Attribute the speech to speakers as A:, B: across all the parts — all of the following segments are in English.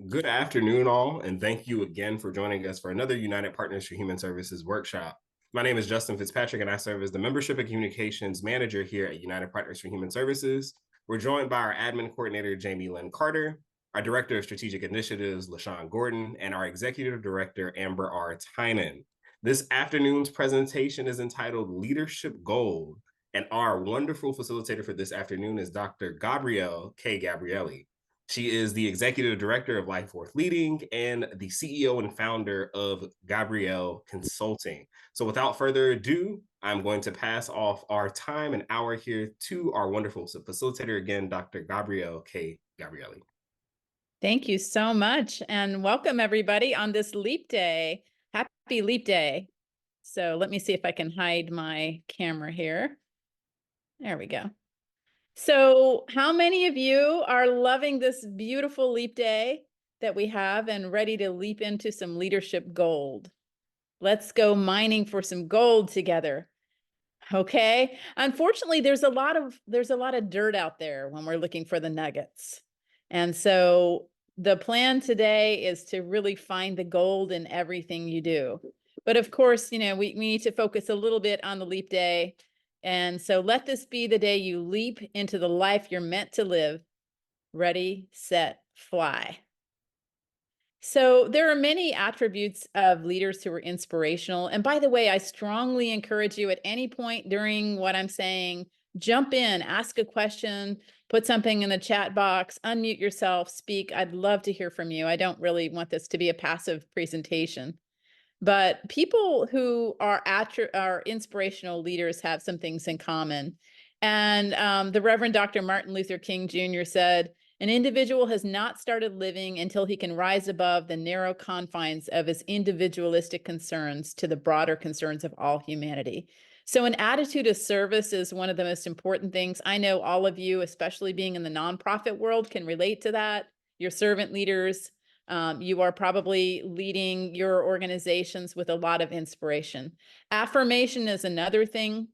A: Good afternoon, all, and thank you again for joining us for another United Partners for Human Services workshop. My name is Justin Fitzpatrick, and I serve as the Membership and Communications Manager here at United Partners for Human Services. We're joined by our Admin Coordinator, Jamie Lynn Carter, our Director of Strategic Initiatives, LaShawn Gordon, and our Executive Director, Amber R. Tynan. This afternoon's presentation is entitled Leadership Gold, and our wonderful facilitator for this afternoon is Dr. Gabrielle K. Gabrielli. She is the executive director of Life Worth Leading and the CEO and founder of Gabrielle Consulting. So without further ado, I'm going to pass off our time and hour here to our wonderful facilitator again, Dr. Gabrielle K. Gabrielli.
B: Thank you so much, and welcome everybody on this Leap Day. Happy Leap Day. So let me see if I can hide my camera here. There we go. So how many of you are loving this beautiful Leap Day that we have and ready to leap into some leadership gold? Let's go mining for some gold together. Okay. Unfortunately, there's a lot of dirt out there when we're looking for the nuggets. And so the plan today is to really find the gold in everything you do. But of course, we need to focus a little bit on the Leap Day. And so let this be the day you leap into the life you're meant to live. Ready, set, fly. So there are many attributes of leaders who are inspirational. And by the way, I strongly encourage you at any point during what I'm saying, jump in, ask a question, put something in the chat box, unmute yourself, speak. I'd love to hear from you. I don't really want this to be a passive presentation. But people who are inspirational leaders have some things in common. And the Reverend Dr. Martin Luther King Jr. said, an individual has not started living until he can rise above the narrow confines of his individualistic concerns to the broader concerns of all humanity. So an attitude of service is one of the most important things. I know all of you, especially being in the nonprofit world, can relate to that. You're servant leaders. You are probably leading your organizations with a lot of inspiration. Affirmation is another thing.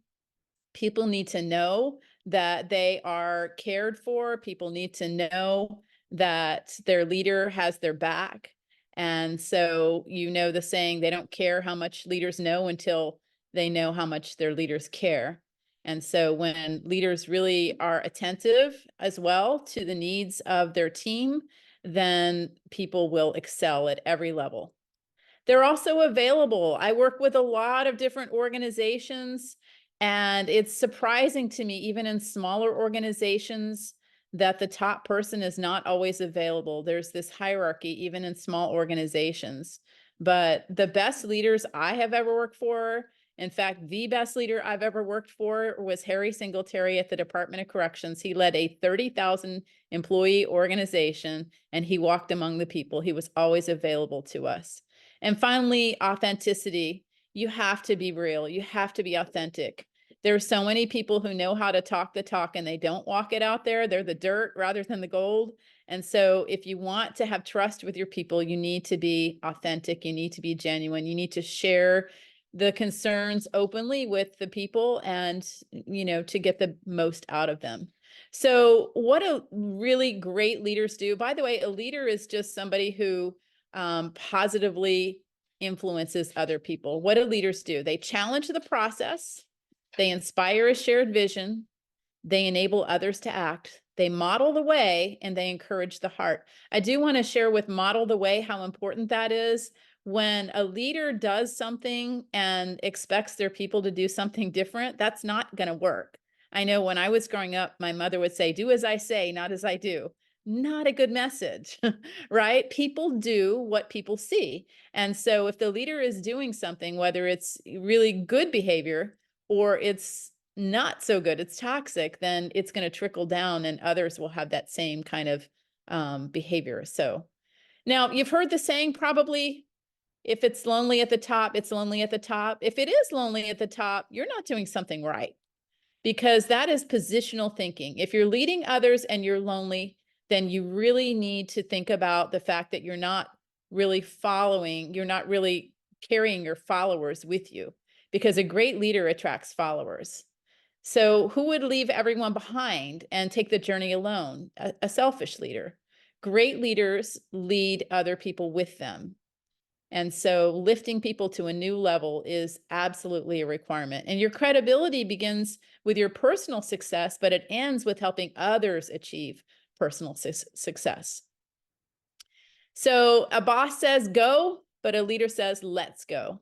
B: People need to know that they are cared for. People need to know that their leader has their back. And so, the saying, they don't care how much leaders know until they know how much their leaders care. And so when leaders really are attentive as well to the needs of their team, then people will excel at every level. They're also available. I work with a lot of different organizations, and it's surprising to me, even in smaller organizations, that the top person is not always available. There's this hierarchy, even in small organizations. But the best leaders I have ever worked for, in fact, the best leader I've ever worked for was Harry Singletary at the Department of Corrections. He led a 30,000 employee organization, and he walked among the people. He was always available to us. And finally, authenticity. You have to be real. You have to be authentic. There are so many people who know how to talk the talk and they don't walk it out there. They're the dirt rather than the gold. And so if you want to have trust with your people, you need to be authentic. You need to be genuine. You need to share the concerns openly with the people and, to get the most out of them. So what do really great leaders do? By the way, a leader is just somebody who positively influences other people. What do leaders do? They challenge the process. They inspire a shared vision. They enable others to act. They model the way, and they encourage the heart. I do want to share with model the way how important that is. When a leader does something and expects their people to do something different, that's not going to work. I know when I was growing up, my mother would say, do as I say, not as I do. Not a good message, right? People do what people see. And so if the leader is doing something, whether it's really good behavior or it's not so good, it's toxic, then it's going to trickle down and others will have that same kind of behavior. So now you've heard the saying probably, if it's lonely at the top, it's lonely at the top. If it is lonely at the top, you're not doing something right, because that is positional thinking. If you're leading others and you're lonely, then you really need to think about the fact that you're not really you're not really carrying your followers with you, because a great leader attracts followers. So who would leave everyone behind and take the journey alone? A selfish leader. Great leaders lead other people with them. And so lifting people to a new level is absolutely a requirement. And your credibility begins with your personal success, but it ends with helping others achieve personal success. So a boss says go, but a leader says let's go.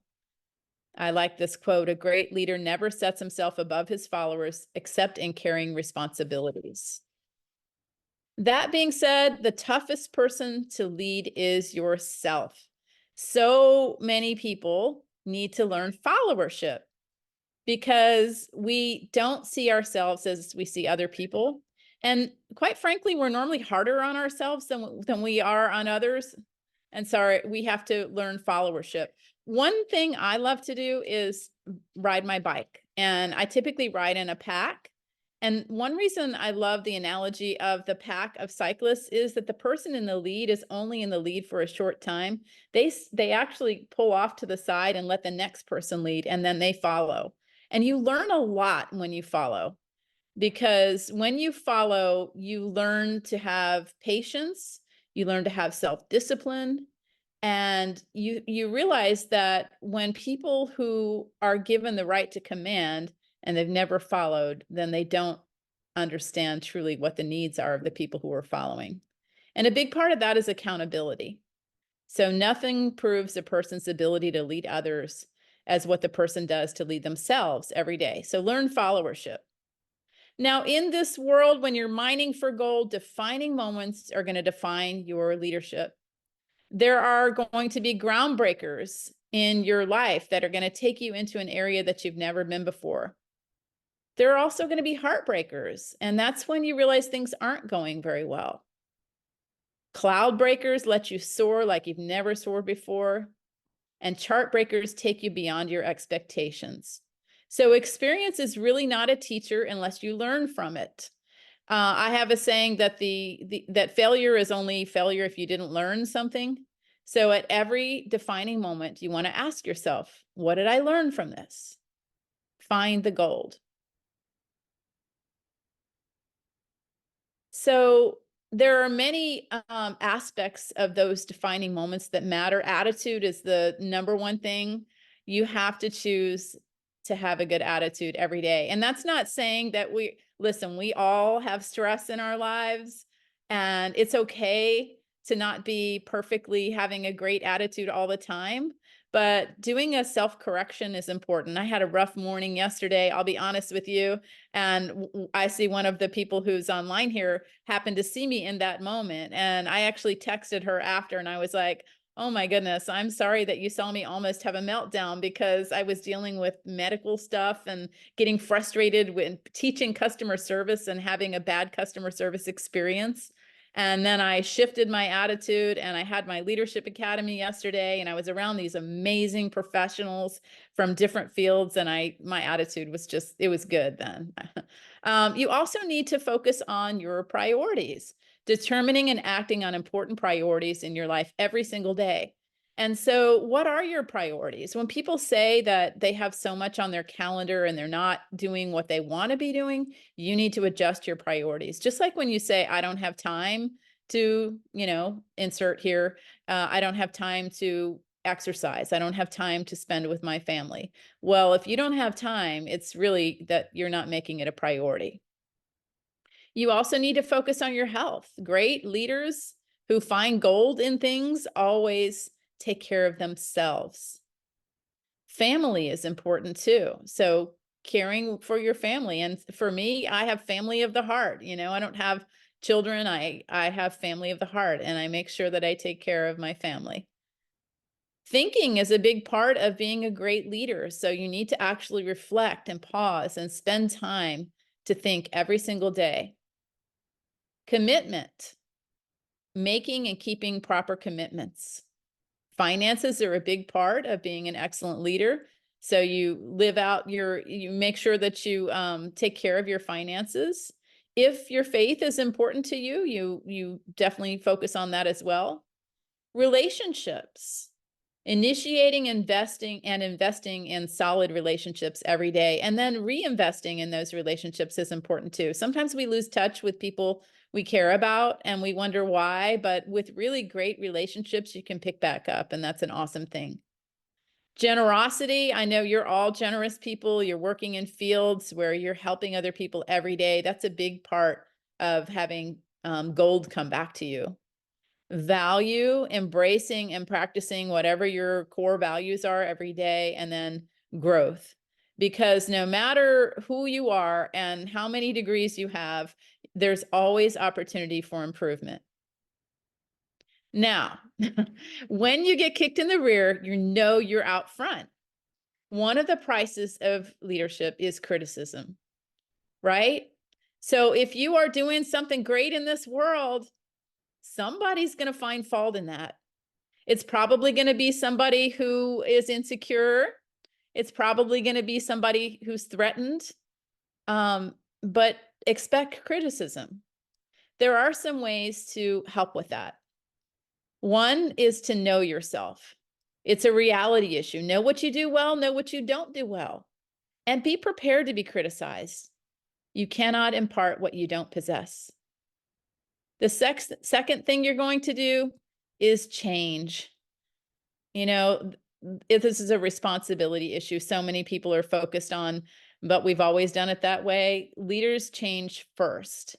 B: I like this quote: a great leader never sets himself above his followers except in carrying responsibilities. That being said, the toughest person to lead is yourself. So many people need to learn followership because we don't see ourselves as we see other people. And quite frankly, we're normally harder on ourselves than we are on others. And sorry, we have to learn followership. One thing I love to do is ride my bike, and I typically ride in a pack. And one reason I love the analogy of the pack of cyclists is that the person in the lead is only in the lead for a short time. They actually pull off to the side and let the next person lead, and then they follow. And you learn a lot when you follow, because when you follow, you learn to have patience, you learn to have self-discipline, and you realize that when people who are given the right to command and they've never followed, then they don't understand truly what the needs are of the people who are following. And a big part of that is accountability. So nothing proves a person's ability to lead others as what the person does to lead themselves every day. So learn followership. Now, in this world, when you're mining for gold, defining moments are going to define your leadership. There are going to be groundbreakers in your life that are going to take you into an area that you've never been before. There are also going to be heartbreakers, and that's when you realize things aren't going very well. Cloud breakers let you soar like you've never soared before, and chart breakers take you beyond your expectations. So experience is really not a teacher unless you learn from it. I have a saying that that failure is only failure if you didn't learn something. So at every defining moment, you want to ask yourself, what did I learn from this? Find the gold. So there are many aspects of those defining moments that matter. Attitude is the number one thing. You have to choose to have a good attitude every day. And that's not saying that listen, we all have stress in our lives, and it's okay to not be perfectly having a great attitude all the time. But doing a self-correction is important. I had a rough morning yesterday, I'll be honest with you. And I see one of the people who's online here happened to see me in that moment. And I actually texted her after, and I was like, oh my goodness, I'm sorry that you saw me almost have a meltdown, because I was dealing with medical stuff and getting frustrated with teaching customer service and having a bad customer service experience. And then I shifted my attitude, and I had my leadership academy yesterday, and I was around these amazing professionals from different fields, and my attitude was just, it was good then. You also need to focus on your priorities, determining and acting on important priorities in your life every single day. And so what are your priorities? When people say that they have so much on their calendar and they're not doing what they want to be doing, you need to adjust your priorities. Just like when you say, I don't have time to, insert here, I don't have time to exercise, I don't have time to spend with my family. Well, if you don't have time, it's really that you're not making it a priority. You also need to focus on your health. Great leaders who find gold in things always take care of themselves. Family is important too. So caring for your family. And for me, I have family of the heart. I don't have children. I have family of the heart, and I make sure that I take care of my family. Thinking is a big part of being a great leader. So you need to actually reflect and pause and spend time to think every single day. Commitment, making and keeping proper commitments. Finances are a big part of being an excellent leader. So you make sure that you take care of your finances. If your faith is important to you, you definitely focus on that as well. Relationships. Initiating, investing in solid relationships every day, and then reinvesting in those relationships is important too. Sometimes we lose touch with people we care about and we wonder why, but with really great relationships, you can pick back up, and that's an awesome thing. Generosity. I know you're all generous people. You're working in fields where you're helping other people every day. That's a big part of having gold come back to you. Value, embracing and practicing whatever your core values are every day, and then growth. Because no matter who you are and how many degrees you have, there's always opportunity for improvement. Now, when you get kicked in the rear, you know you're out front. One of the prices of leadership is criticism, right? So if you are doing something great in this world, somebody's going to find fault in that. It's probably going to be somebody who is insecure. It's probably going to be somebody who's threatened, but expect criticism. There are some ways to help with that. One is to know yourself. It's a reality issue. Know what you do well, know what you don't do well, and be prepared to be criticized. You cannot impart what you don't possess. The second thing you're going to do is change. You know, this is a responsibility issue. So many people are focused on, but we've always done it that way. Leaders change first.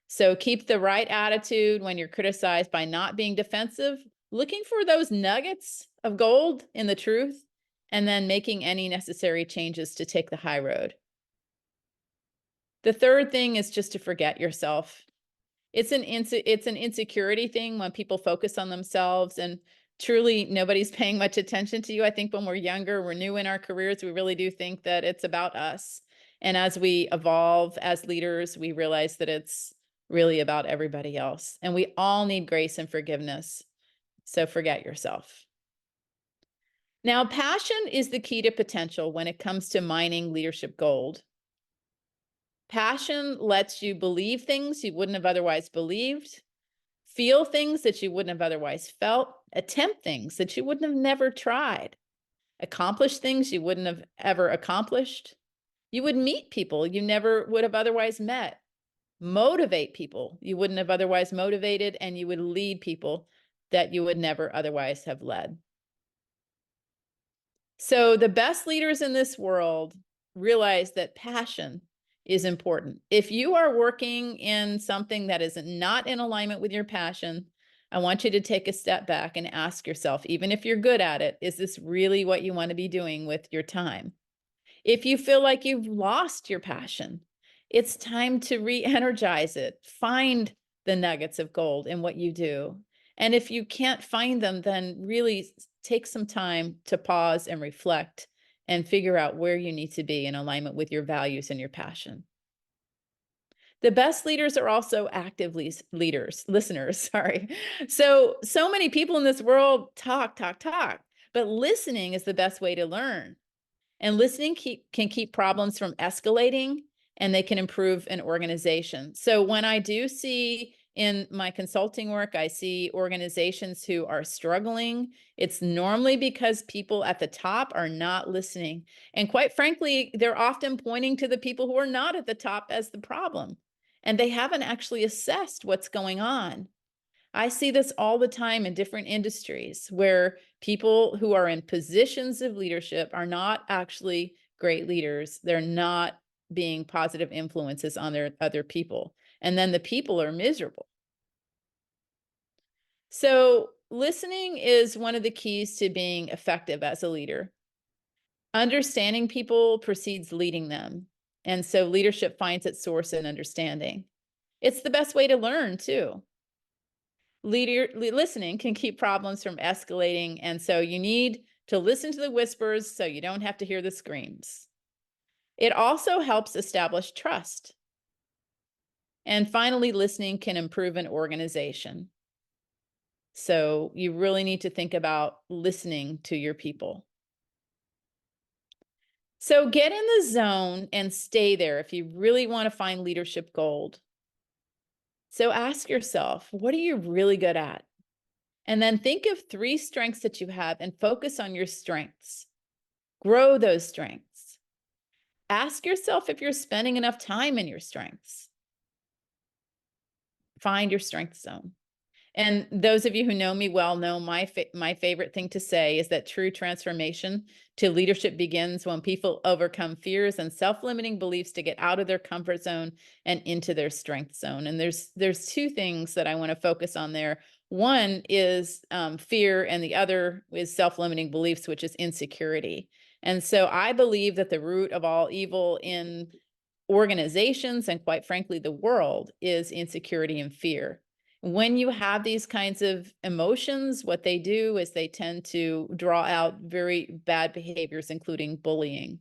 B: So keep the right attitude when you're criticized by not being defensive, looking for those nuggets of gold in the truth, and then making any necessary changes to take the high road. The third thing is just to forget yourself. It's an insecurity thing when people focus on themselves, and truly nobody's paying much attention to you. I think when we're younger, we're new in our careers, we really do think that it's about us. And as we evolve as leaders, we realize that it's really about everybody else. And we all need grace and forgiveness. So forget yourself. Now, passion is the key to potential when it comes to mining leadership gold. Passion lets you believe things you wouldn't have otherwise believed, feel things that you wouldn't have otherwise felt, attempt things that you wouldn't have never tried, accomplish things you wouldn't have ever accomplished. You would meet people you never would have otherwise met, motivate people you wouldn't have otherwise motivated, and you would lead people that you would never otherwise have led. So the best leaders in this world realize that passion is important. If you are working in something that is not in alignment with your passion, I want you to take a step back and ask yourself, even if you're good at it, is this really what you want to be doing with your time? If you feel like you've lost your passion, it's time to re-energize it. Find the nuggets of gold in what you do. And if you can't find them, then really take some time to pause and reflect and figure out where you need to be in alignment with your values and your passion. The best leaders are also active listeners, sorry. So many people in this world talk, but listening is the best way to learn. And listening can keep problems from escalating, and they can improve an organization. So when I do see in my consulting work, I see organizations who are struggling, it's normally because people at the top are not listening. And quite frankly, they're often pointing to the people who are not at the top as the problem. And they haven't actually assessed what's going on. I see this all the time in different industries where people who are in positions of leadership are not actually great leaders. They're not being positive influences on their other people. And then the people are miserable. So listening is one of the keys to being effective as a leader. Understanding people precedes leading them. And so leadership finds its source in understanding. It's the best way to learn too. Listening can keep problems from escalating, and so you need to listen to the whispers so you don't have to hear the screams. It also helps establish trust. And finally, listening can improve an organization. So you really need to think about listening to your people. So get in the zone and stay there if you really want to find leadership gold. So ask yourself, what are you really good at? And then think of 3 strengths that you have and focus on your strengths. Grow those strengths. Ask yourself if you're spending enough time in your strengths. Find your strength zone. And those of you who know me well know my favorite thing to say is that true transformation to leadership begins when people overcome fears and self-limiting beliefs to get out of their comfort zone and into their strength zone. And there's 2 things that I want to focus on there. One is fear, and the other is self-limiting beliefs, which is insecurity. And so I believe that the root of all evil in organizations and, quite frankly, the world is insecurity and fear. When you have these kinds of emotions, what they do is they tend to draw out very bad behaviors, including bullying.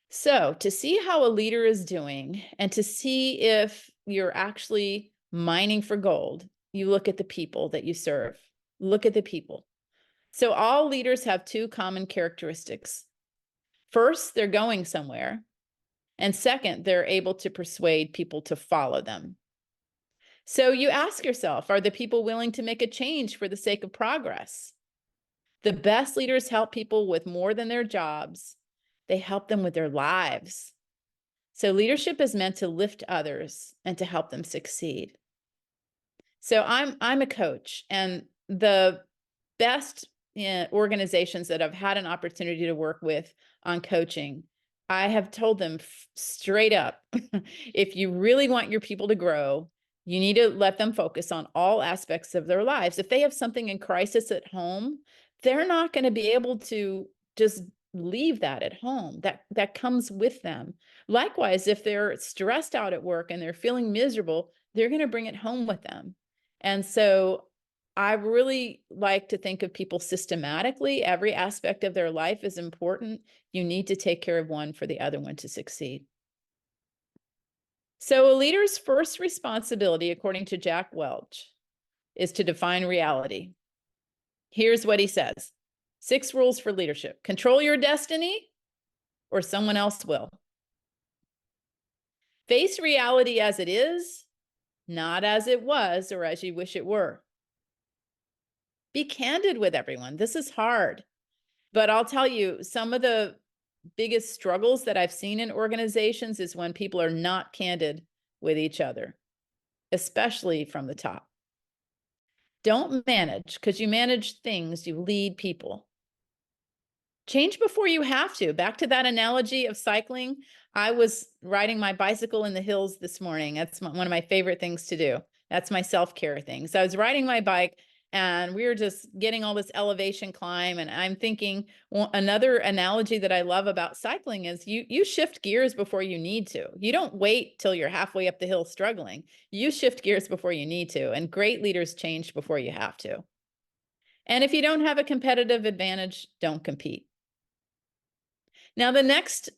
B: So to see how a leader is doing and to see if you're actually mining for gold, you look at the people that you serve. Look at the people. So all leaders have 2 common characteristics. First, they're going somewhere. And second, they're able to persuade people to follow them. So you ask yourself, are the people willing to make a change for the sake of progress? The best leaders help people with more than their jobs. They help them with their lives. So leadership is meant to lift others and to help them succeed. So I'm a coach, and the best organizations that I've had an opportunity to work with on coaching, I have told them straight up, if you really want your people to grow, you need to let them focus on all aspects of their lives. If they have something in crisis at home, they're not going to be able to just leave that at home. That comes with them. Likewise, if they're stressed out at work and they're feeling miserable, they're going to bring it home with them. And so I really like to think of people systematically. Every aspect of their life is important. You need to take care of one for the other one to succeed. So a leader's first responsibility, according to Jack Welch, is to define reality. Here's what he says. 6 rules for leadership. Control your destiny, or someone else will. Face reality as it is, not as it was or as you wish it were. Be candid with everyone. This is hard, but I'll tell you, some of the biggest struggles that I've seen in organizations is when people are not candid with each other, especially from the top. Don't manage, because you manage things, you lead people. Change before you have to. Back to that analogy of cycling. I was riding my bicycle in the hills this morning. That's one of my favorite things to do. That's my self-care thing. So I was riding my bike, and we were just getting all this elevation climb. And I'm thinking, well, another analogy that I love about cycling is you shift gears before you need to. You don't wait till you're halfway up the hill struggling. You shift gears before you need to. And great leaders change before you have to. And if you don't have a competitive advantage, don't compete. Now, the next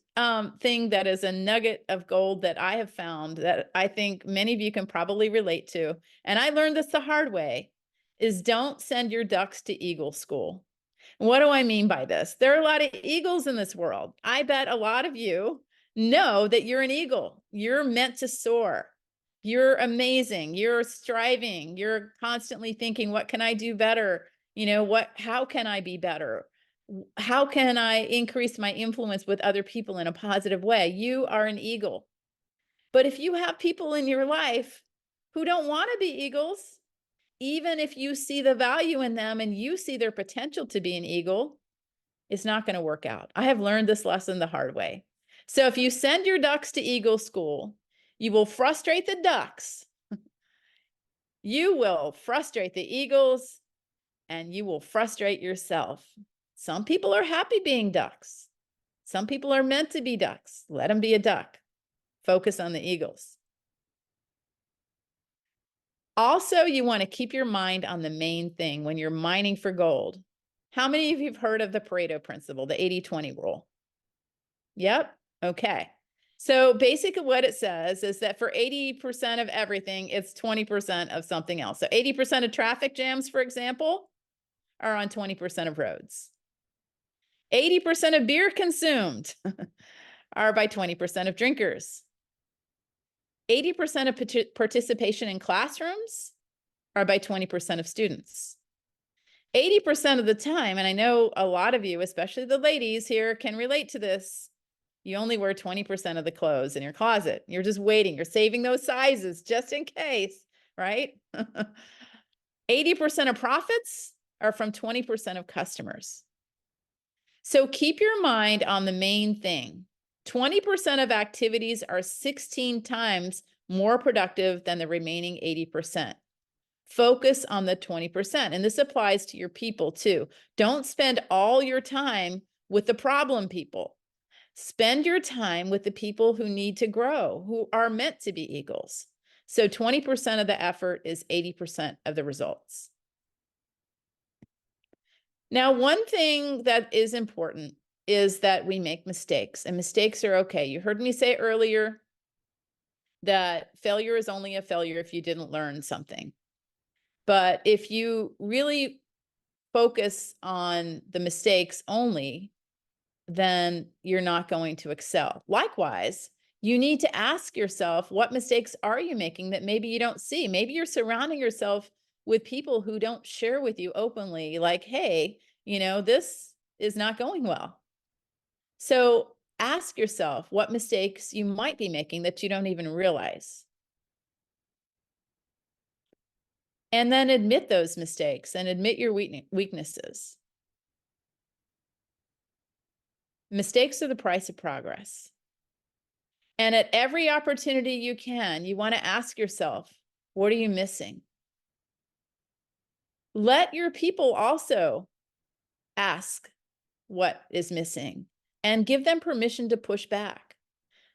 B: thing that is a nugget of gold that I have found that I think many of you can probably relate to, and I learned this the hard way, is don't send your ducks to eagle school. What do I mean by this? There are a lot of eagles in this world. I bet a lot of you know that you're an eagle. You're meant to soar. You're amazing. You're striving. You're constantly thinking, what can I do better? How can I be better? How can I increase my influence with other people in a positive way? You are an eagle. But if you have people in your life who don't want to be eagles, even if you see the value in them and you see their potential to be an eagle, it's not going to work out. I have learned this lesson the hard way. So if you send your ducks to eagle school, you will frustrate the ducks. You will frustrate the eagles, and you will frustrate yourself. Some people are happy being ducks. Some people are meant to be ducks. Let them be a duck. Focus on the eagles. Also, you want to keep your mind on the main thing when you're mining for gold. How many of you have heard of the Pareto principle, the 80-20 rule? Yep. Okay. So basically what it says is that for 80% of everything, it's 20% of something else. So 80% of traffic jams, for example, are on 20% of roads. 80% of beer consumed are by 20% of drinkers. 80% of participation in classrooms are by 20% of students. 80% of the time, and I know a lot of you, especially the ladies here, can relate to this. You only wear 20% of the clothes in your closet. You're just waiting. You're saving those sizes just in case, right? 80% of profits are from 20% of customers. So keep your mind on the main thing. 20% of activities are 16 times more productive than the remaining 80%. Focus on the 20%. And this applies to your people too. Don't spend all your time with the problem people. Spend your time with the people who need to grow, who are meant to be eagles. So 20% of the effort is 80% of the results. Now, one thing that is important is that we make mistakes, and mistakes are okay. You heard me say earlier that failure is only a failure if you didn't learn something. But if you really focus on the mistakes only, then you're not going to excel. Likewise, you need to ask yourself, what mistakes are you making that maybe you don't see? Maybe you're surrounding yourself with people who don't share with you openly, like, hey, this is not going well. So ask yourself what mistakes you might be making that you don't even realize. And then admit those mistakes and admit your weaknesses. Mistakes are the price of progress. And at every opportunity you can, you want to ask yourself, what are you missing? Let your people also ask what is missing and give them permission to push back.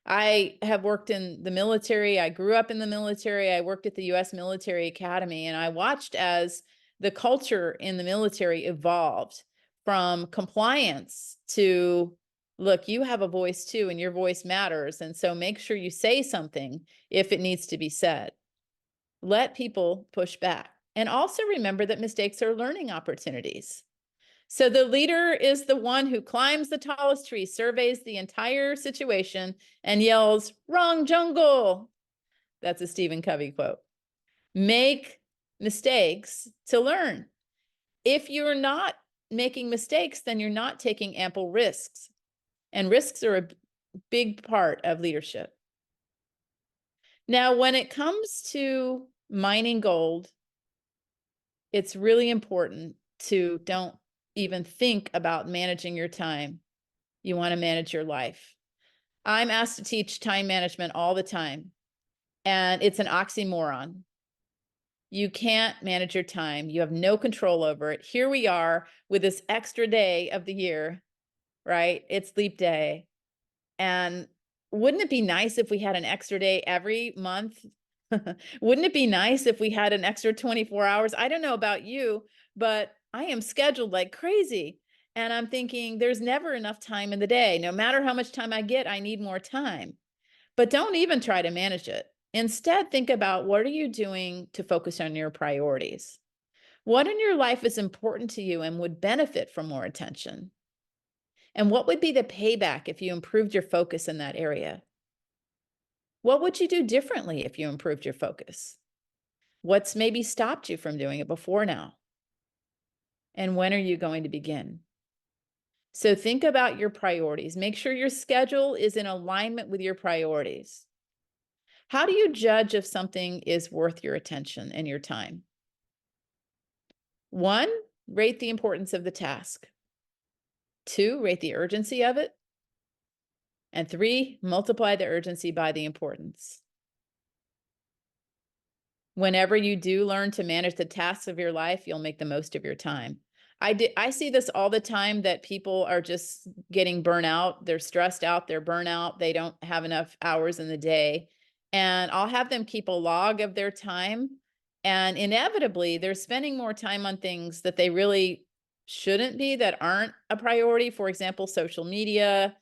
B: I have worked in the military. I grew up in the military. I worked at the U.S. Military Academy, and I watched as the culture in the military evolved from compliance to, look, you have a voice too, and your voice matters. And so make sure you say something if it needs to be said. Let people push back. And also remember that mistakes are learning opportunities. So the leader is the one who climbs the tallest tree, surveys the entire situation, and yells, "Wrong jungle." That's a Stephen Covey quote. Make mistakes to learn. If you're not making mistakes, then you're not taking ample risks. And risks are a big part of leadership. Now, when it comes to mining gold, it's really important to don't even think about managing your time. You want to manage your life. I'm asked to teach time management all the time, and it's an oxymoron. You can't manage your time. You have no control over it. Here we are with this extra day of the year, right? It's leap day. And wouldn't it be nice if we had an extra day every month? Wouldn't it be nice if we had an extra 24 hours? I don't know about you, but I am scheduled like crazy. And I'm thinking there's never enough time in the day. No matter how much time I get, I need more time. But don't even try to manage it. Instead, think about, what are you doing to focus on your priorities? What in your life is important to you and would benefit from more attention? And what would be the payback if you improved your focus in that area? What would you do differently if you improved your focus? What's maybe stopped you from doing it before now? And when are you going to begin? So think about your priorities. Make sure your schedule is in alignment with your priorities. How do you judge if something is worth your attention and your time? 1, rate the importance of the task. 2, rate the urgency of it. And 3, multiply the urgency by the importance. Whenever you do learn to manage the tasks of your life, you'll make the most of your time. I see this all the time, that people are just getting burnout. They're stressed out, they're burnout, they don't have enough hours in the day. And I'll have them keep a log of their time. And inevitably, they're spending more time on things that they really shouldn't be, that aren't a priority. For example, social media,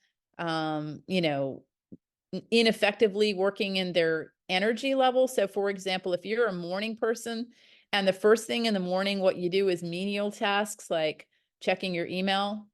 B: ineffectively working in their energy level. So for example, if you're a morning person and the first thing in the morning, what you do is menial tasks like checking your email,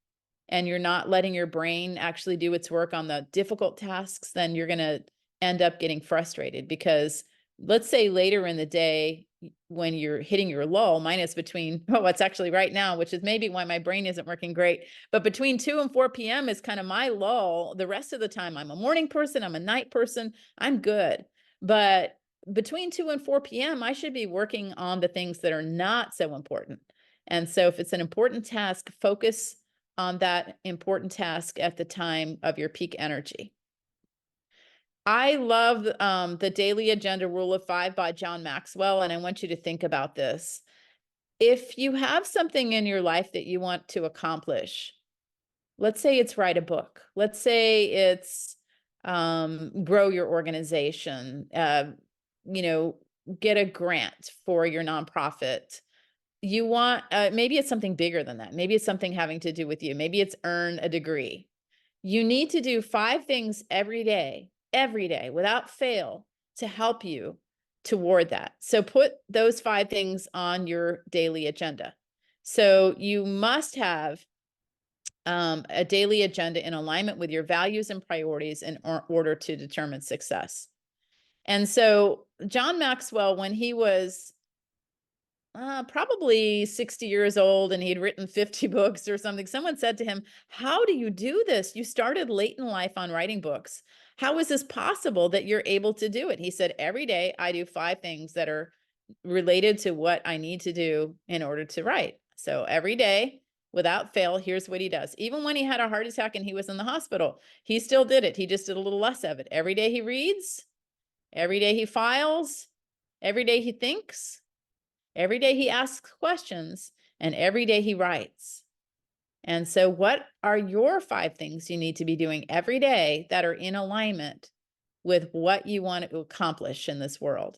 B: and you're not letting your brain actually do its work on the difficult tasks, then you're going to end up getting frustrated, because let's say later in the day, when you're hitting your lull. Mine is between, oh, it's actually right now, which is maybe why my brain isn't working great. But between 2 and 4 p.m. is kind of my lull. The rest of the time, I'm a morning person, I'm a night person, I'm good. But between 2 and 4 p.m., I should be working on the things that are not so important. And so if it's an important task, focus on that important task at the time of your peak energy. I love the Daily Agenda Rule of 5 by John Maxwell, and I want you to think about this. If you have something in your life that you want to accomplish, let's say it's write a book. Let's say it's grow your organization, get a grant for your nonprofit. You want, maybe it's something bigger than that. Maybe it's something having to do with you. Maybe it's earn a degree. You need to do 5 things every day, without fail, to help you toward that. So put those 5 things on your daily agenda. So you must have a daily agenda in alignment with your values and priorities in order to determine success. And so John Maxwell, when he was probably 60 years old and he'd written 50 books or something, someone said to him, how do you do this? You started late in life on writing books. How is this possible that you're able to do it? He said, every day I do 5 things that are related to what I need to do in order to write. So every day, without fail, here's what he does. Even when he had a heart attack and he was in the hospital, he still did it. He just did a little less of it. Every day he reads, every day he files, every day he thinks, every day he asks questions, and every day he writes. And so what are your 5 things you need to be doing every day that are in alignment with what you want to accomplish in this world?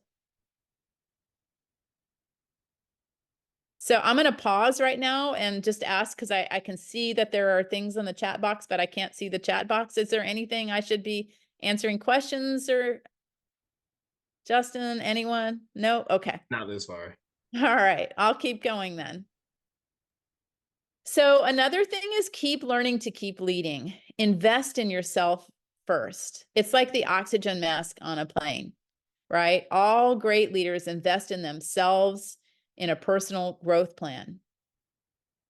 B: So I'm going to pause right now and just ask, because I can see that there are things in the chat box, but I can't see the chat box. Is there anything I should be answering questions, or Justin, anyone? No? Okay.
A: Not this far.
B: All right. I'll keep going then. So another thing is keep learning to keep leading. Invest in yourself first. It's like the oxygen mask on a plane, right? All great leaders invest in themselves in a personal growth plan.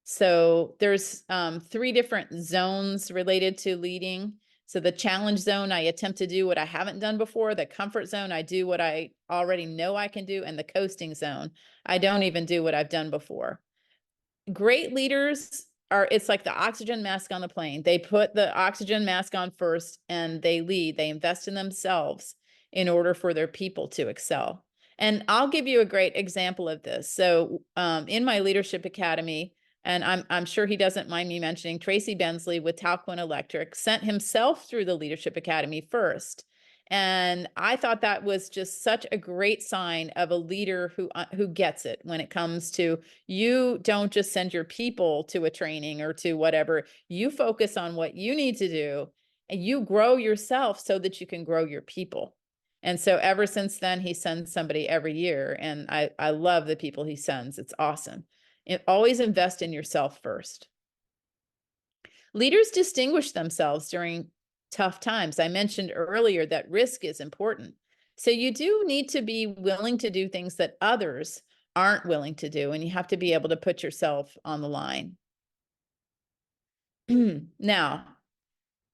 B: So there's 3 different zones related to leading. So the challenge zone, I attempt to do what I haven't done before. The comfort zone, I do what I already know I can do. And the coasting zone, I don't even do what I've done before. Great leaders are, it's like the oxygen mask on the plane. They put the oxygen mask on first and they lead. They invest in themselves in order for their people to excel. And I'll give you a great example of this. So in my leadership academy, and I'm sure he doesn't mind me mentioning, Tracy Bensley with Talquin Electric sent himself through the Leadership Academy first. And I thought that was just such a great sign of a leader who gets it when it comes to, you don't just send your people to a training or to whatever. You focus on what you need to do and you grow yourself so that you can grow your people. And so ever since then, he sends somebody every year. And I love the people he sends. It's awesome. Always invest in yourself first. Leaders distinguish themselves during tough times. I mentioned earlier that risk is important. So you do need to be willing to do things that others aren't willing to do, and you have to be able to put yourself on the line. Now,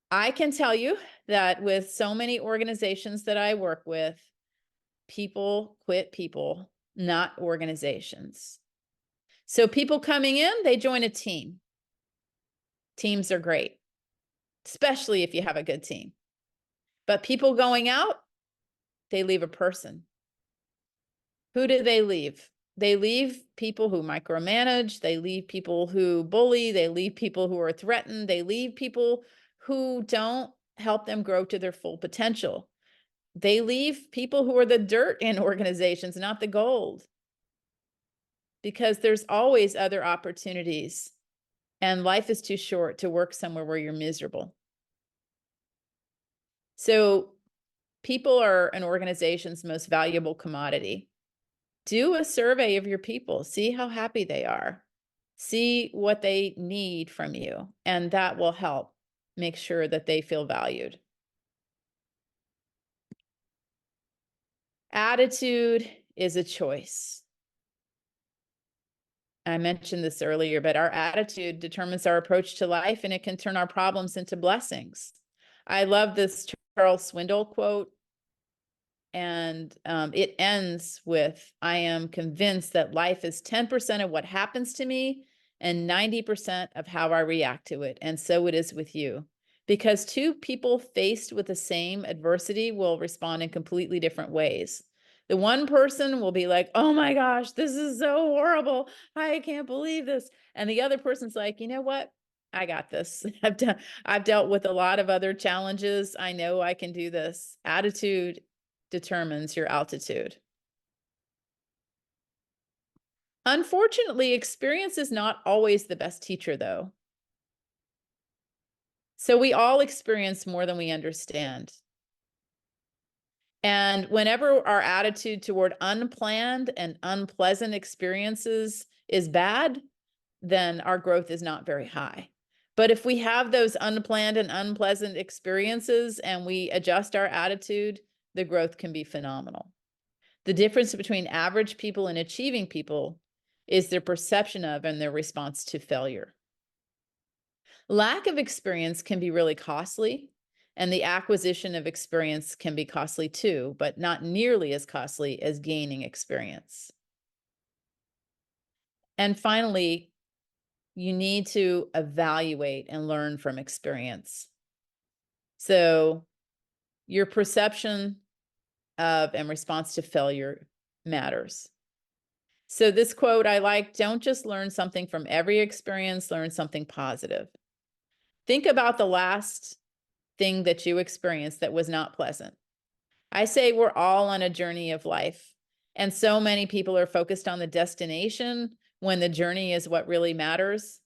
B: I can tell you that with so many organizations that I work with, people quit people, not organizations. So people coming in, they join a team. Teams are great, especially if you have a good team. But people going out, they leave a person. Who do they leave? They leave people who micromanage, they leave people who bully, they leave people who are threatened, they leave people who don't help them grow to their full potential. They leave people who are the dirt in organizations, not the gold. Because there's always other opportunities, and life is too short to work somewhere where you're miserable. So people are an organization's most valuable commodity. Do a survey of your people, see how happy they are, see what they need from you, and that will help make sure that they feel valued. Attitude is a choice. I mentioned this earlier, but our attitude determines our approach to life, and it can turn our problems into blessings. I love this Charles Swindoll quote, and it ends with, "I am convinced that life is 10% of what happens to me and 90% of how I react to it. And so it is with you." Because two people faced with the same adversity will respond in completely different ways. The one person will be like, "Oh my gosh, this is so horrible. I can't believe this." And the other person's like, "You know what? I got this. I've dealt with a lot of other challenges. I know I can do this." Attitude determines your altitude. Unfortunately, experience is not always the best teacher, though. So we all experience more than we understand. And whenever our attitude toward unplanned and unpleasant experiences is bad, then our growth is not very high. But if we have those unplanned and unpleasant experiences and we adjust our attitude, the growth can be phenomenal. The difference between average people and achieving people is their perception of and their response to failure. Lack of experience can be really costly, and the acquisition of experience can be costly too, but not nearly as costly as gaining experience. And finally, you need to evaluate and learn from experience. So your perception of and response to failure matters. So this quote I like, "Don't just learn something from every experience, learn something positive." Think about the last thing that you experienced that was not pleasant. I say we're all on a journey of life, and so many people are focused on the destination when the journey is what really matters.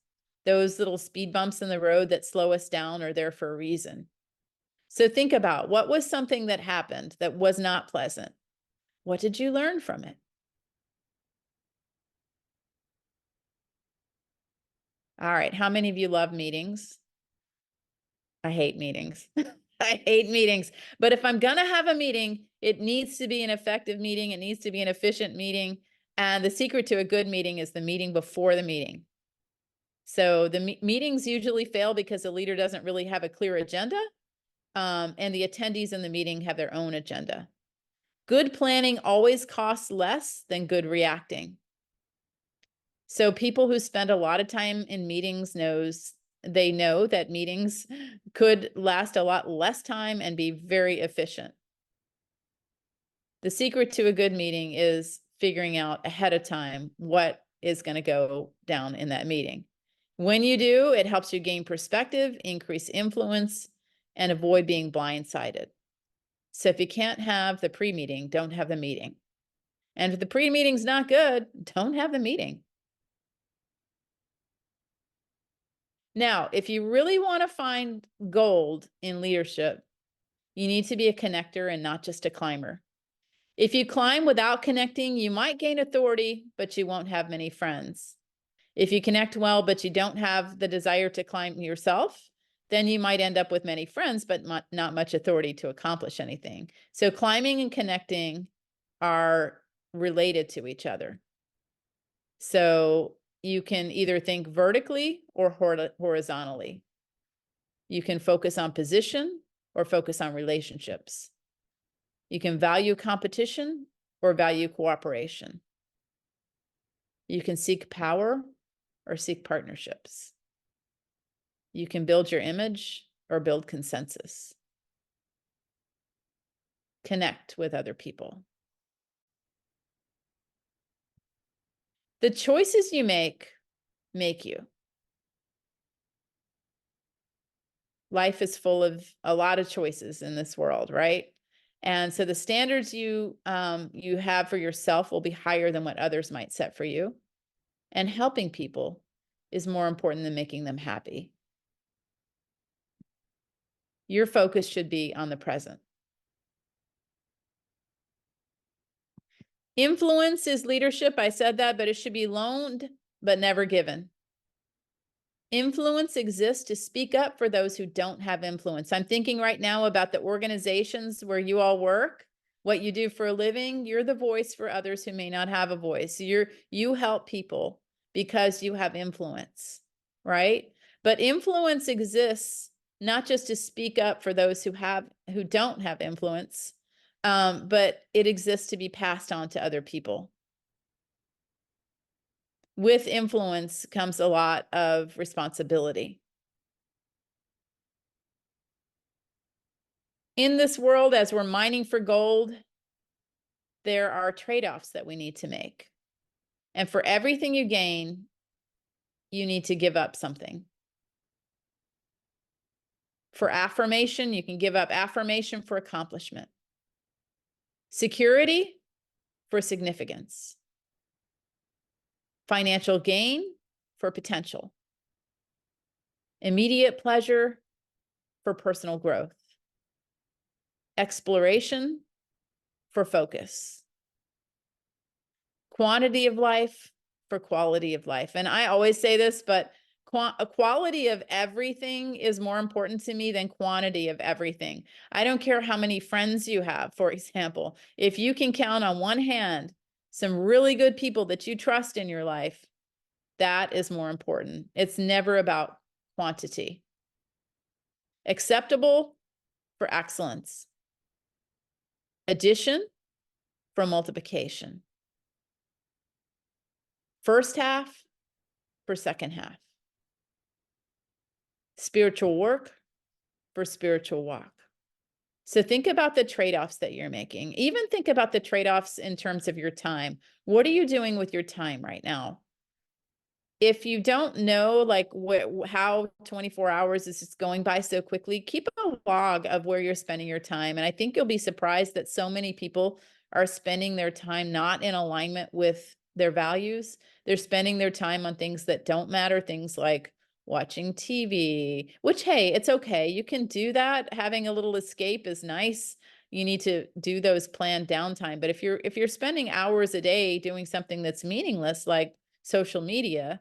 B: Those little speed bumps in the road that slow us down are there for a reason. So think about, what was something that happened that was not pleasant? What did you learn from it? All right, how many of you love meetings? I hate meetings. I hate meetings. But if I'm gonna have a meeting, it needs to be an effective meeting. It needs to be an efficient meeting. And the secret to a good meeting is the meeting before the meeting. So the meetings usually fail because the leader doesn't really have a clear agenda, and the attendees in the meeting have their own agenda. Good planning always costs less than good reacting. So people who spend a lot of time in meetings know that meetings could last a lot less time and be very efficient. The secret to a good meeting is figuring out ahead of time what is going to go down in that meeting. When you do, it helps you gain perspective, increase influence, and avoid being blindsided. So if you can't have the pre-meeting, don't have the meeting. And if the pre-meeting's not good, don't have the meeting. Now, if you really want to find gold in leadership, you need to be a connector and not just a climber. If you climb without connecting, you might gain authority, but you won't have many friends. If you connect well, but you don't have the desire to climb yourself, then you might end up with many friends, but not much authority to accomplish anything. So climbing and connecting are related to each other. So you can either think vertically or horizontally. You can focus on position or focus on relationships. You can value competition or value cooperation. You can seek power or seek partnerships. You can build your image or build consensus. Connect with other people. The choices you make you. Life is full of a lot of choices in this world, right? And so the standards you have for yourself will be higher than what others might set for you. And helping people is more important than making them happy. Your focus should be on the present. Influence is leadership. I said that, but it should be loaned, but never given. Influence exists to speak up for those who don't have influence. I'm thinking right now about the organizations where you all work, what you do for a living. You're the voice for others who may not have a voice. You help people because you have influence, right? But influence exists not just to speak up for those who don't have influence, but it exists to be passed on to other people. With influence comes a lot of responsibility. In this world, as we're mining for gold, there are trade-offs that we need to make. And for everything you gain, you need to give up something. For affirmation, you can give up affirmation for accomplishment. Security for significance. Financial gain for potential. Immediate pleasure for personal growth. Exploration for focus. Quantity of life for quality of life. And I always say this, but a quality of everything is more important to me than quantity of everything. I don't care how many friends you have, for example. If you can count on one hand some really good people that you trust in your life, that is more important. It's never about quantity. Acceptable for excellence. Addition for multiplication. First half for second half. Spiritual work for spiritual walk. So think about the trade-offs that you're making. Even think about the trade-offs in terms of your time. What are you doing with your time right now? If you don't know like how 24 hours is just going by so quickly, keep a log of where you're spending your time. And I think you'll be surprised that so many people are spending their time not in alignment with their values. They're spending their time on things that don't matter, things like watching TV, which, hey, it's okay. You can do that. Having a little escape is nice. You need to do those planned downtime. But if you're spending hours a day doing something that's meaningless, like social media,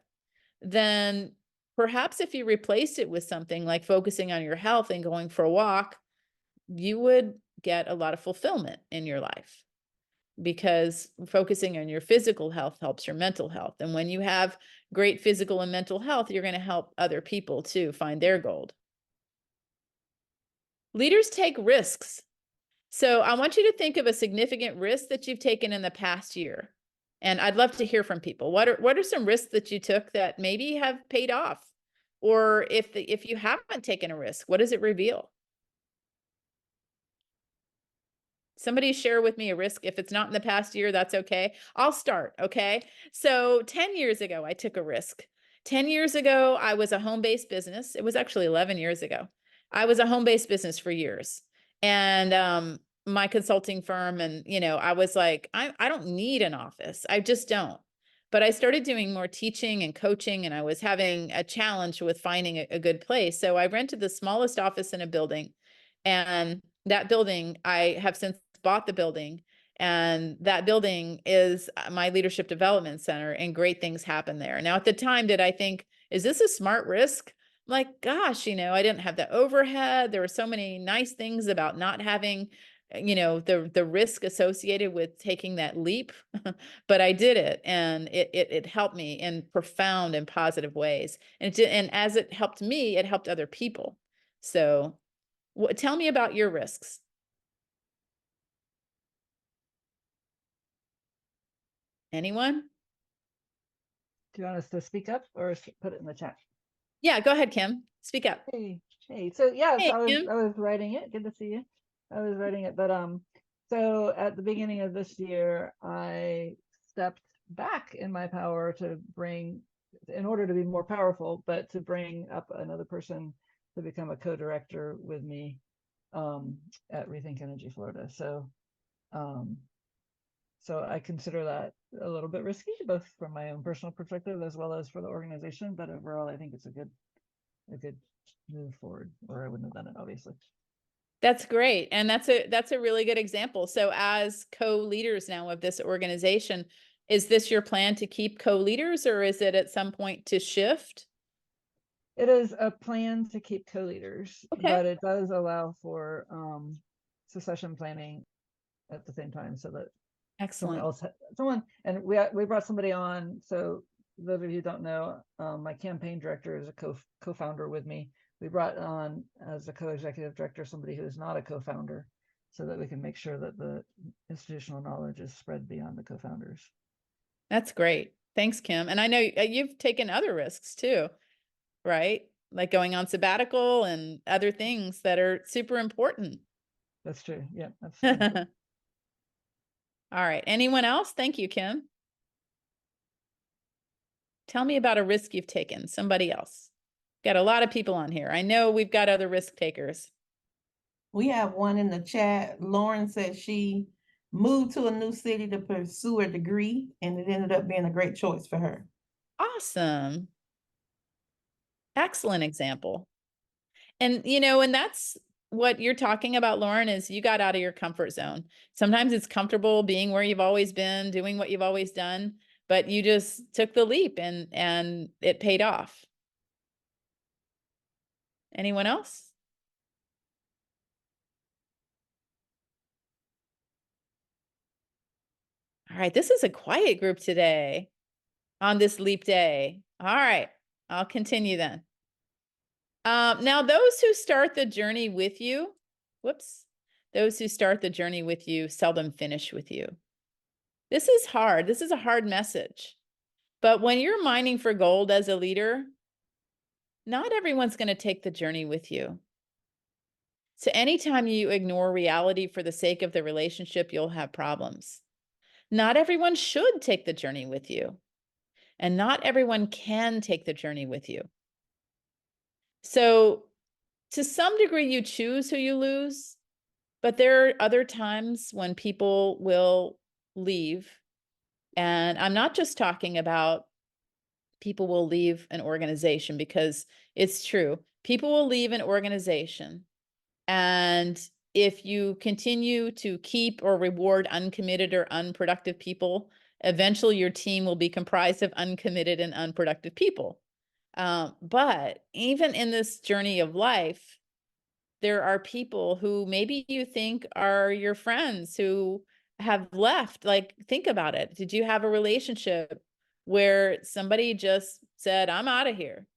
B: then perhaps if you replaced it with something like focusing on your health and going for a walk, you would get a lot of fulfillment in your life, because focusing on your physical health helps your mental health. And when you have great physical and mental health, you're going to help other people too find their gold. Leaders take risks. So I want you to think of a significant risk that you've taken in the past year. And I'd love to hear from people. What are some risks that you took that maybe have paid off? Or if you haven't taken a risk, what does it reveal? Somebody share with me a risk. If it's not in the past year, that's okay. I'll start, okay? So 10 years ago, I took a risk. 10 years ago, I was a home-based business. It was actually 11 years ago. I was a home-based business for years. And my consulting firm, and I was like, I don't need an office. I just don't. But I started doing more teaching and coaching, and I was having a challenge with finding a good place. So I rented the smallest office in a building, and that building, I have since bought the building, and that building is my leadership development center, and great things happen there. Now, at the time, did I think, is this a smart risk? Like, gosh, I didn't have the overhead. There were so many nice things about not having, the risk associated with taking that leap, but I did it, and it helped me in profound and positive ways. And as it helped me, it helped other people. So tell me about your risks. Anyone?
C: Do you want us to speak up or put it in the chat?
B: Yeah, go ahead, Kim. Speak up.
C: Hey. So yeah,
B: Hey,
C: so
B: Kim.
C: I was writing it. Good to see you. I was writing it, but so at the beginning of this year, I stepped back in my power to bring, in order to be more powerful, but to bring up another person to become a co-director with me at Rethink Energy Florida. So so I consider that a little bit risky, both from my own personal perspective as well as for the organization. But overall, I think it's a good move forward, or I wouldn't have done it, obviously.
B: That's great. And that's a really good example. So as co-leaders now of this organization, is this your plan to keep co-leaders, or is it at some point to shift?
C: It is a plan to keep co-leaders,
B: Okay.
C: but it does allow for succession planning at the same time, so that
B: Excellent.
C: someone, and we brought somebody on. So those of you who don't know, my campaign director is a co-founder with me. We brought on as a co-executive director somebody who is not a co-founder, so that we can make sure that the institutional knowledge is spread beyond the co-founders.
B: That's great. Thanks, Kim. And I know you've taken other risks too, right? Like going on sabbatical and other things that are super important.
C: That's true. Yeah, that's
B: All right. Anyone else? Thank you, Kim. Tell me about a risk you've taken. Somebody else. Got a lot of people on here. I know we've got other risk takers.
D: We have one in the chat. Lauren said she moved to a new city to pursue a degree, and it ended up being a great choice for her.
B: Awesome. Excellent example. And, and that's what you're talking about, Lauren, is you got out of your comfort zone. Sometimes it's comfortable being where you've always been, doing what you've always done, but you just took the leap and it paid off. Anyone else? All right, this is a quiet group today on this leap day. All right, I'll continue then. Now, those who start the journey with you, those who start the journey with you seldom finish with you. This is hard. This is a hard message. But when you're mining for gold as a leader, not everyone's going to take the journey with you. So anytime you ignore reality for the sake of the relationship, you'll have problems. Not everyone should take the journey with you. And not everyone can take the journey with you. So to some degree, you choose who you lose, but there are other times when people will leave. And I'm not just talking about people will leave an organization, because it's true. People will leave an organization. And if you continue to keep or reward uncommitted or unproductive people, eventually your team will be comprised of uncommitted and unproductive people. But even in this journey of life, there are people who maybe you think are your friends who have left. Like, think about it. Did you have a relationship where somebody just said, I'm out of here?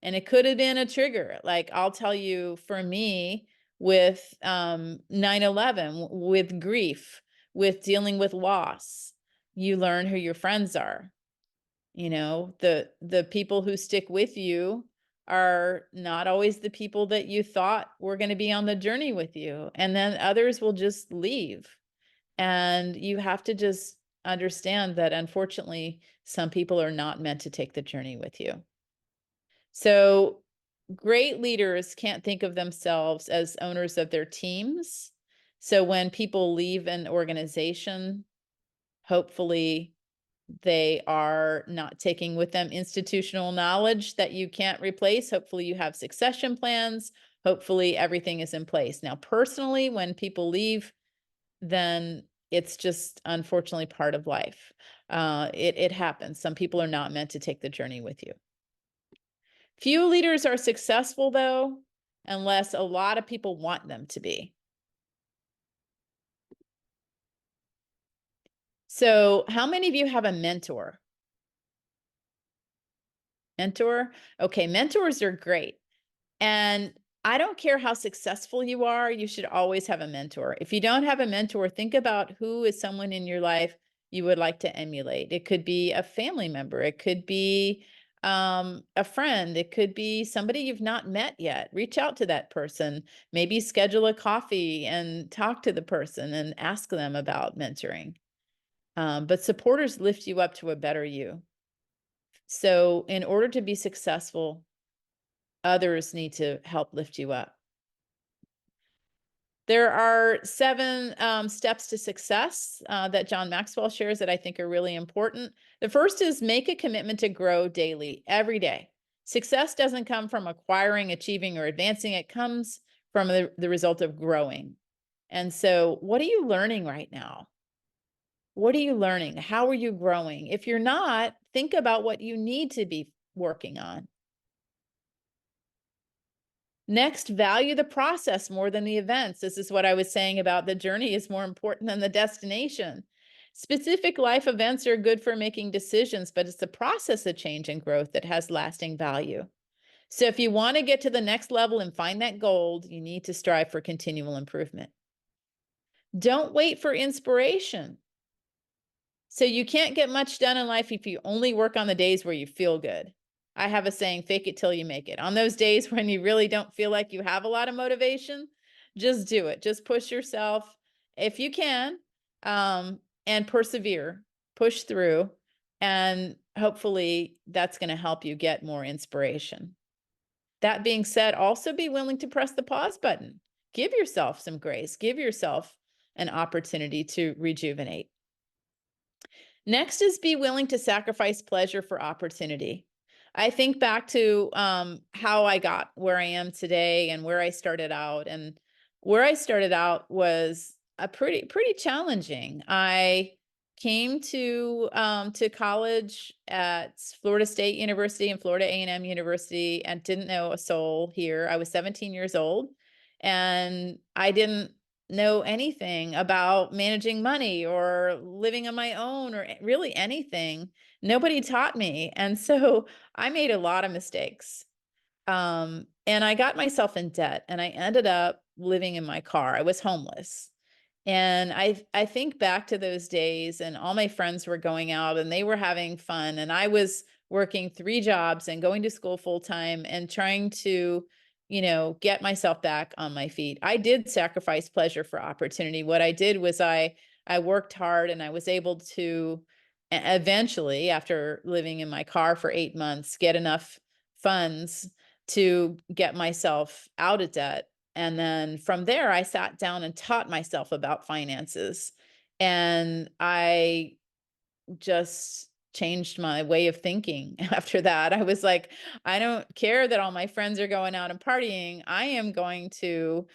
B: And it could have been a trigger. Like, I'll tell you, for me, with 9/11, with grief, with dealing with loss, you learn who your friends are. The people who stick with you are not always the people that you thought were going to be on the journey with you. And then others will just leave. And you have to just understand that, unfortunately, some people are not meant to take the journey with you. So great leaders can't think of themselves as owners of their teams. So when people leave an organization, hopefully they are not taking with them institutional knowledge that you can't replace. Hopefully you have succession plans. Hopefully everything is in place. Now, personally, when people leave, then it's just unfortunately part of life. It happens. Some people are not meant to take the journey with you. Few leaders are successful, though, unless a lot of people want them to be. So how many of you have a mentor? Mentor? Okay, mentors are great. And I don't care how successful you are, you should always have a mentor. If you don't have a mentor, think about who is someone in your life you would like to emulate. It could be a family member. It could be a friend. It could be somebody you've not met yet. Reach out to that person. Maybe schedule a coffee and talk to the person and ask them about mentoring. But supporters lift you up to a better you. So in order to be successful, others need to help lift you up. There are 7 steps to success that John Maxwell shares that I think are really important. The first is make a commitment to grow daily, every day. Success doesn't come from acquiring, achieving, or advancing. It comes from the result of growing. And so what are you learning right now? What are you learning? How are you growing? If you're not, think about what you need to be working on. Next, value the process more than the events. This is what I was saying about the journey is more important than the destination. Specific life events are good for making decisions, but it's the process of change and growth that has lasting value. So if you want to get to the next level and find that gold, you need to strive for continual improvement. Don't wait for inspiration. So you can't get much done in life if you only work on the days where you feel good. I have a saying, fake it till you make it. On those days when you really don't feel like you have a lot of motivation, just do it. Just push yourself if you can, and persevere, push through, and hopefully that's going to help you get more inspiration. That being said, also be willing to press the pause button. Give yourself some grace. Give yourself an opportunity to rejuvenate. Next is be willing to sacrifice pleasure for opportunity. I think back to how I got where I am today and where I started out. And where I started out was a pretty challenging. I came to college at Florida State University and Florida A&M University and didn't know a soul here. I was 17 years old and I didn't know anything about managing money or living on my own or really anything. Nobody taught me. And so I made a lot of mistakes. And I got myself in debt and I ended up living in my car. I was homeless. And I think back to those days and all my friends were going out and they were having fun. And I was working 3 jobs and going to school full time and trying to, get myself back on my feet. I did sacrifice pleasure for opportunity. What I did was I worked hard and I was able to eventually, after living in my car for 8 months, get enough funds to get myself out of debt. And then from there, I sat down and taught myself about finances. And I just changed my way of thinking after that. I was like, I don't care that all my friends are going out and partying. I am going to,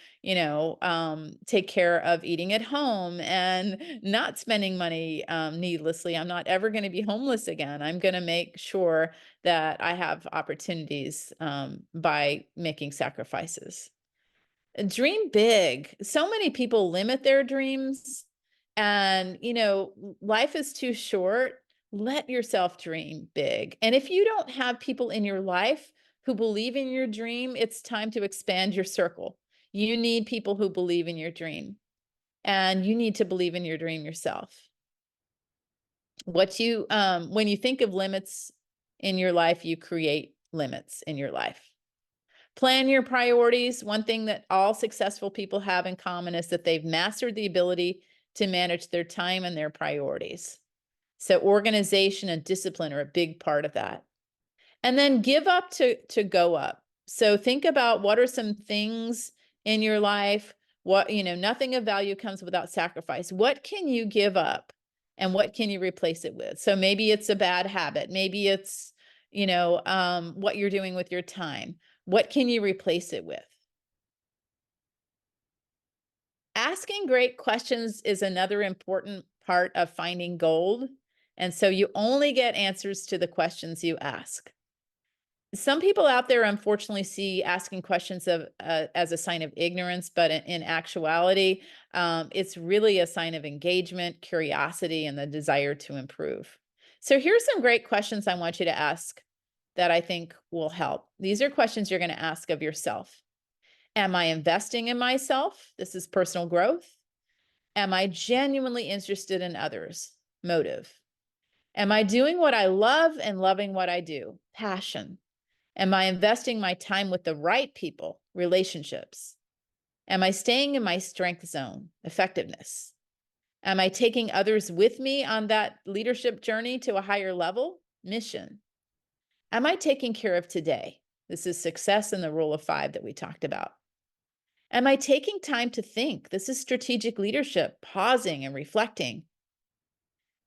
B: take care of eating at home and not spending money needlessly. I'm not ever going to be homeless again. I'm going to make sure that I have opportunities by making sacrifices. Dream big. So many people limit their dreams and, life is too short. Let yourself dream big. And if you don't have people in your life who believe in your dream, it's time to expand your circle. You need people who believe in your dream and you need to believe in your dream yourself. When you think of limits in your life, you create limits in your life. Plan your priorities. One thing that all successful people have in common is that they've mastered the ability to manage their time and their priorities. So organization and discipline are a big part of that. And then give up to go up. So think about what are some things in your life, nothing of value comes without sacrifice. What can you give up and what can you replace it with? So maybe it's a bad habit. Maybe it's, what you're doing with your time. What can you replace it with? Asking great questions is another important part of finding gold. And so you only get answers to the questions you ask. Some people out there, unfortunately, see asking questions as a sign of ignorance, but in actuality, it's really a sign of engagement, curiosity, and the desire to improve. So here's some great questions I want you to ask that I think will help. These are questions you're going to ask of yourself. Am I investing in myself? This is personal growth. Am I genuinely interested in others? Motive. Am I doing what I love and loving what I do? Passion. Am I investing my time with the right people? Relationships. Am I staying in my strength zone? Effectiveness. Am I taking others with me on that leadership journey to a higher level? Mission. Am I taking care of today? This is success in the rule of 5 that we talked about. Am I taking time to think? This is strategic leadership, pausing and reflecting.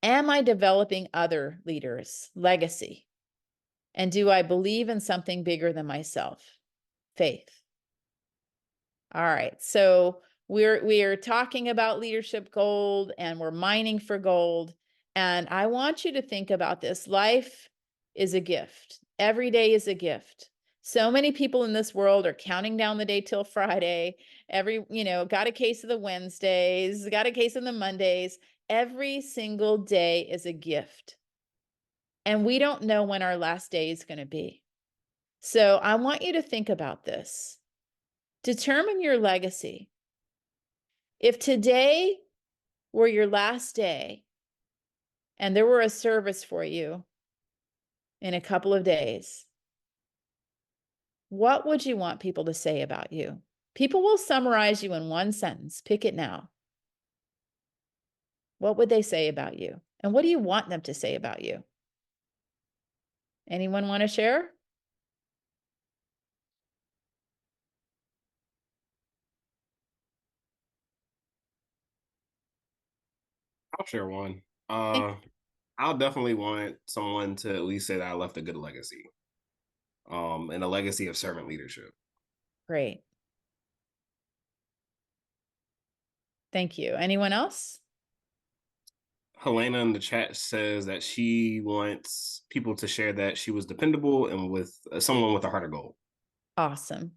B: Am I developing other leaders? Legacy. And do I believe in something bigger than myself? Faith. All right. So we're talking about leadership gold and we're mining for gold. And I want you to think about this. Life is a gift. Every day is a gift. So many people in this world are counting down the day till Friday. Got a case of the Wednesdays, got a case of the Mondays. Every single day is a gift. And we don't know when our last day is going to be. So I want you to think about this. Determine your legacy. If today were your last day and there were a service for you in a couple of days, what would you want people to say about you? People will summarize you in one sentence. Pick it now. What would they say about you? And what do you want them to say about you? Anyone want to share?
A: I'll share one. I'll definitely want someone to at least say that I left a good legacy, and a legacy of servant leadership.
B: Great. Thank you. Anyone else?
A: Helena in the chat says that she wants people to share that she was dependable and with someone with a heart of gold.
B: Awesome.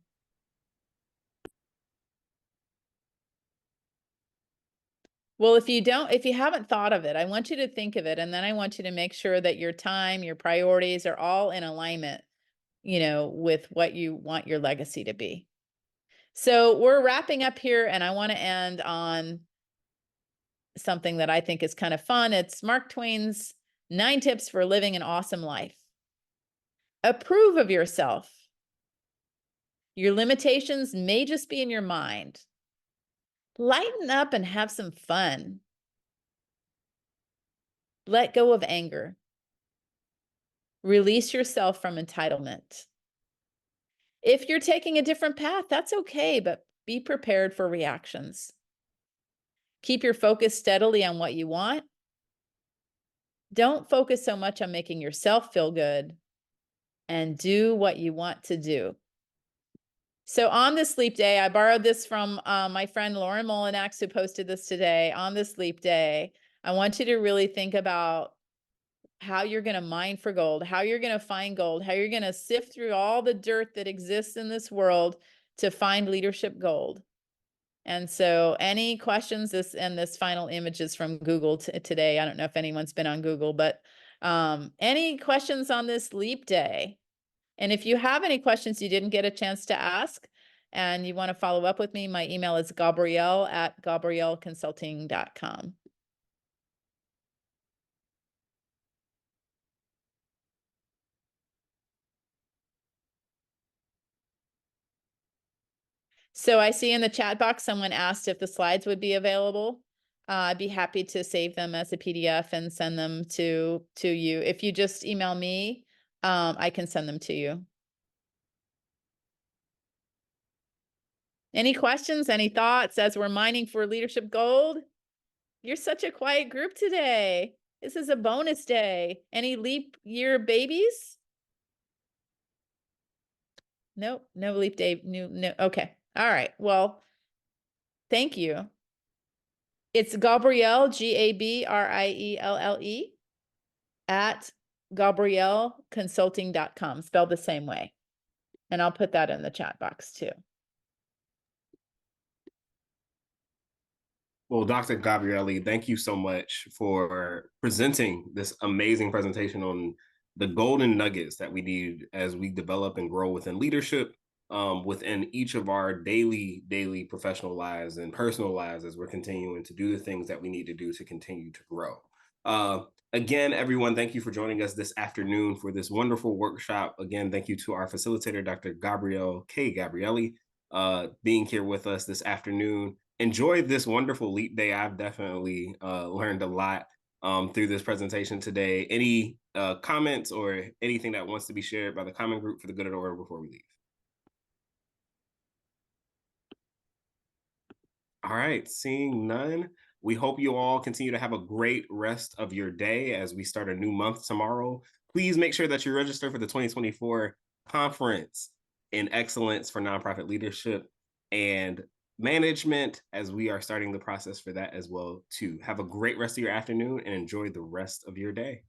B: Well, if you haven't thought of it, I want you to think of it, and then I want you to make sure that your time, your priorities are all in alignment, with what you want your legacy to be. So we're wrapping up here, and I want to end on something that I think is kind of fun. It's Mark Twain's 9 tips for living an awesome life. Approve of yourself. Your limitations may just be in your mind. Lighten up and have some fun. Let go of anger. Release yourself from entitlement. If you're taking a different path, that's okay, but be prepared for reactions. Keep your focus steadily on what you want. Don't focus so much on making yourself feel good, and do what you want to do. So on this leap day, I borrowed this from my friend Lauren Molinax, who posted this today. On this leap day, I want you to really think about how you're going to mine for gold, how you're going to find gold, how you're going to sift through all the dirt that exists in this world to find leadership gold. And so any questions, this final image is from Google today. I don't know if anyone's been on Google, but any questions on this leap day? And if you have any questions you didn't get a chance to ask and you want to follow up with me, my email is gabrielle@gabrielleconsulting.com. So I see in the chat box, someone asked if the slides would be available. I'd be happy to save them as a PDF and send them to you. If you just email me, I can send them to you. Any questions, any thoughts as we're mining for leadership gold? You're such a quiet group today. This is a bonus day. Any leap year babies? Nope, no leap day. No. Okay. All right. Well, thank you. It's Gabrielle, Gabrielle, at GabrielleConsulting.com, spelled the same way. And I'll put that in the chat box too.
A: Well, Dr. Gabrielli, thank you so much for presenting this amazing presentation on the golden nuggets that we need as we develop and grow within leadership, within each of our daily professional lives and personal lives as we're continuing to do the things that we need to do to continue to grow. Again, everyone, thank you for joining us this afternoon for this wonderful workshop. Again, thank you to our facilitator, Dr. Gabrielle K. Gabrielli, being here with us this afternoon. Enjoy this wonderful leap day. I've definitely learned a lot through this presentation today. Any comments or anything that wants to be shared by the common group for the good of the order before we leave? All right, seeing none, we hope you all continue to have a great rest of your day as we start a new month tomorrow. Please make sure that you register for the 2024 Conference in Excellence for Nonprofit Leadership and Management, as we are starting the process for that as well too. Have a great rest of your afternoon and enjoy the rest of your day.